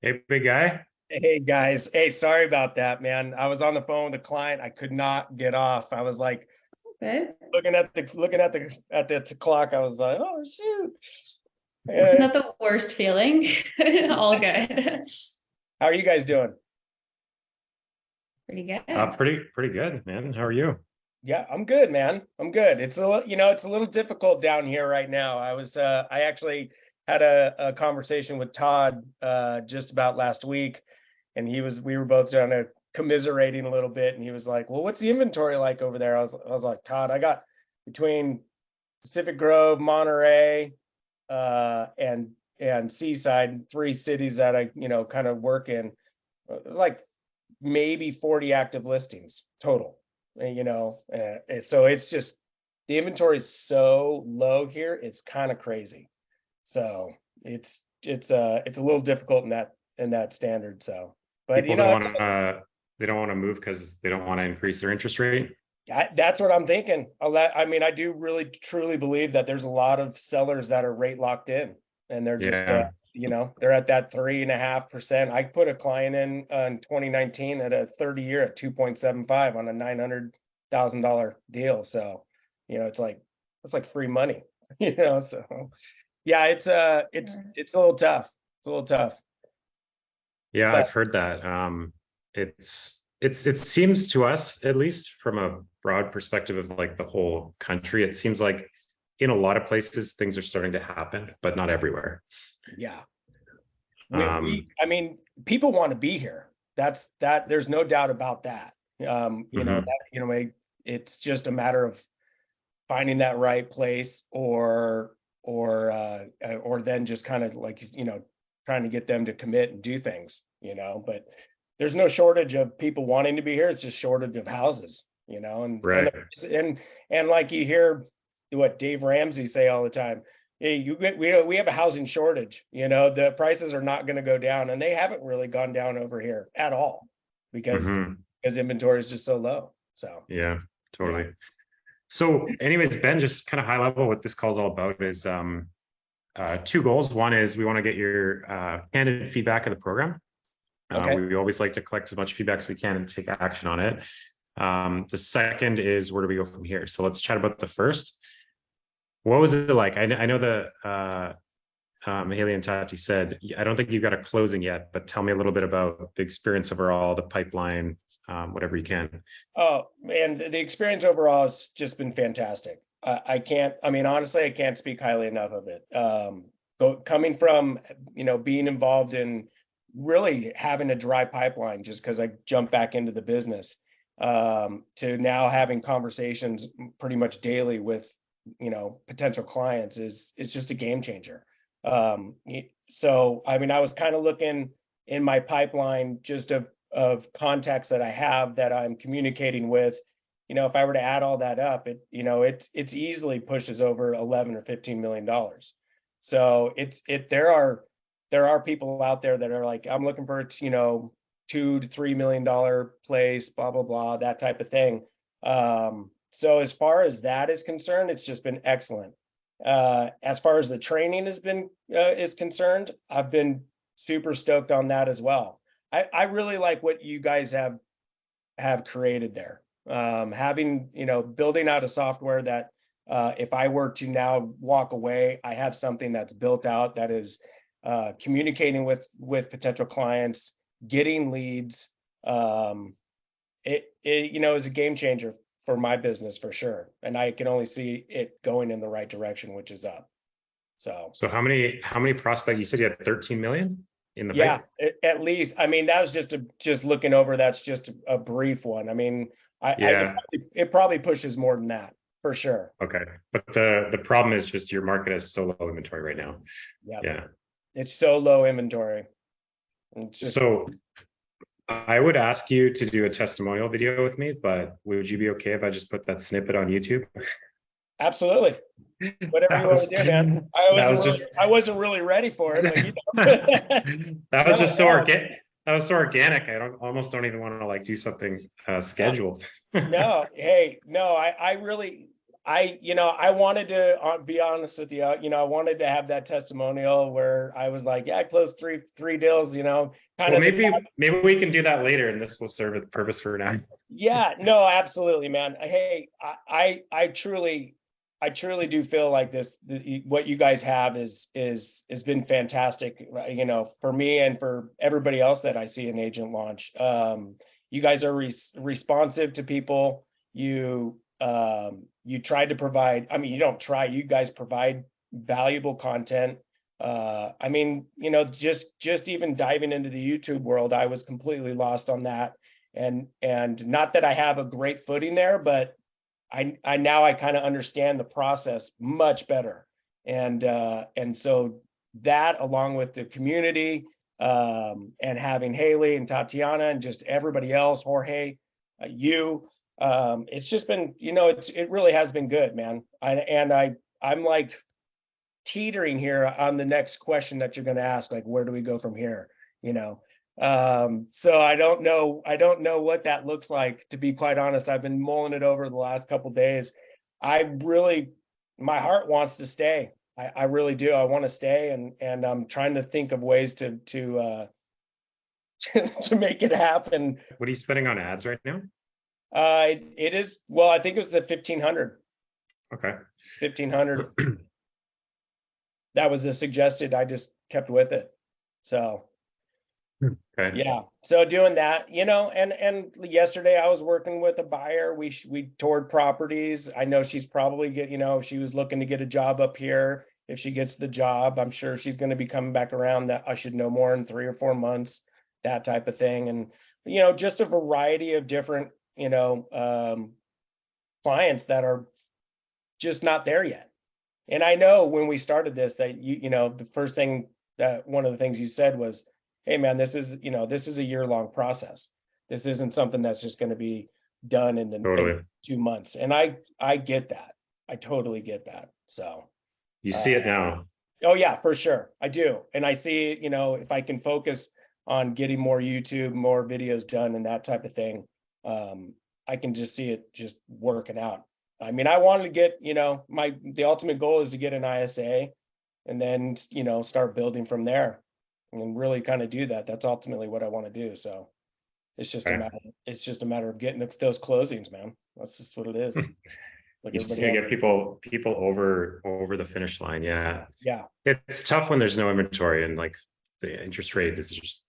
Hey, big guy. Hey guys, hey, sorry about that, man. I was on the phone with a client. I could not get off. I was like Good. looking at the clock. I was like, oh shoot. Isn't Yeah. that the worst feeling? All good. How are you guys doing? Pretty good. Pretty good, man. How are you? Yeah, I'm good, man. I'm good. It's a little difficult down here right now. I actually had a conversation with Todd just about last week, and we were both kind of commiserating a little bit, and he was like, "Well, what's the inventory like over there?" I was like, "Todd, I got between Pacific Grove, Monterey, and Seaside, three cities that I, kind of work in, like maybe 40 active listings total. So it's just the inventory is so low here, it's kind of crazy. So it's a little difficult in that standard. So, but People don't want to they don't want to move because they don't want to increase their interest rate. that's what I'm thinking. I mean, I do really truly believe that there's a lot of sellers that are rate locked in, and they're just, Yeah. they're at that 3.5%. I put a client in 2019 at a 30-year at 2.75 on a $900,000 deal. So, it's like free money, So yeah, it's a little tough. It's a little tough, Yeah, but I've heard that. It seems to us, at least from a broad perspective of like the whole country, it seems like in a lot of places things are starting to happen, but not everywhere. yeah. Um, I mean, people want to be here. There's no doubt about that. mhm. It's just a matter of finding that right place, or then just kind of like, trying to get them to commit and do things. But there's no shortage of people wanting to be here. It's just shortage of houses, and Right. and like you hear what Dave Ramsey say all the time. Hey, we have a housing shortage. The prices are not going to go down, and they haven't really gone down over here at all because Hmm. because inventory is just so low. So Yeah, yeah. totally. So, anyways, Ben, just kind of high level, what this call's all about is two goals. One is we want to get your candid feedback of the program. Okay. We always like to collect as much feedback as we can and take action on it. The second is where do we go from here? So let's chat about the first. What was it like? I know that Haley and Tati said, I don't think you've got a closing yet, but tell me a little bit about the experience overall, the pipeline, whatever you can. Oh man, the experience overall has just been fantastic. I can't, I mean, honestly, I can't speak highly enough of it. Coming from, being involved in really having a dry pipeline just because I jumped back into the business, to now having conversations pretty much daily with, potential clients it's just a game changer. So, I mean, I was kind of looking in my pipeline just of contacts that I have that I'm communicating with. If I were to add all that up, it's easily pushes over 11 or 15 million dollars. So there are people out there that are like, I'm looking for, $2 to $3 million place, blah blah blah, that type of thing. So as far as that is concerned, it's just been excellent. As far as the training is concerned, I've been super stoked on that as well. I really like what you guys have created there. Having, building out a software that, if I were to now walk away, I have something that's built out that is communicating with potential clients, getting leads. It is a game changer for my business for sure, and I can only see it going in the right direction, which is up. So So how many prospect? You said you had 13 million in the yeah, pipe? at least. I mean, that was just looking over. That's just a brief one. I mean, I Yeah. it probably pushes more than that for sure. Okay. But the problem is just your market has so low inventory right now. Yep, Yeah. it's so low inventory. It's just So I would ask you to do a testimonial video with me, but would you be okay if I just put that snippet on YouTube? absolutely whatever you That want was to do, man. that was just I wasn't really ready for it, but that was no, just so no, organic. That was so organic. I don't even want to like do something no, scheduled. no. Hey, no, I really. I wanted to be honest with you. I wanted to have that testimonial where I was like, yeah, I closed three deals, kind Well, of maybe we can do that later, and this will serve a purpose for now. yeah, no, absolutely, man. Hey, I truly do feel like what you guys have has been fantastic, for me and for everybody else that I see in Agent Launch. You guys are responsive to people. You try to provide, I mean, you don't try, you guys provide valuable content. I mean, just even diving into the YouTube world, I was completely lost on that. And not that I have a great footing there, but I now I kind of understand the process much better. And so that, along with the community, and having Haley and Tatiana and just everybody else, Jorge, it's just been, it really has been good, man. I'm like teetering here on the next question that you're going to ask, like, where do we go from here? So I don't know what that looks like, to be quite honest. I've been mulling it over the last couple of days. My heart wants to stay. I really do. I want to stay, and I'm trying to think of ways to to make it happen. What are you spending on ads right now? It is, well, I think it was the 1,500. Okay. 1,500. That was the suggested. I just kept with it. So Okay. yeah, so doing that, and yesterday I was working with a buyer. We toured properties. I know she's probably she was looking to get a job up here. If she gets the job, I'm sure she's going to be coming back around. That I should know more in 3 or 4 months, that type of thing. And just a variety of different clients that are just not there yet. And I know when we started this that the first thing, that one of the things you said was, hey man, this is a year-long process. This isn't something that's just going to be done in in 2 months. And I get that. I totally get that. So you see it now. Oh yeah, for sure. I do. And I see, if I can focus on getting more YouTube, more videos done and that type of thing, I can just see it just working out. I mean, I wanted to get, the ultimate goal is to get an ISA and then, start building from there and really kind of do that. That's ultimately what I want to do. So it's just a matter of getting those closings, man. That's just what it is. Like you just gotta get people over the finish line. Yeah. Yeah. It's tough when there's no inventory and like the interest rate is just.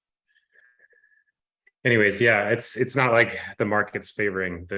Anyways, yeah, it's not like the market's favoring the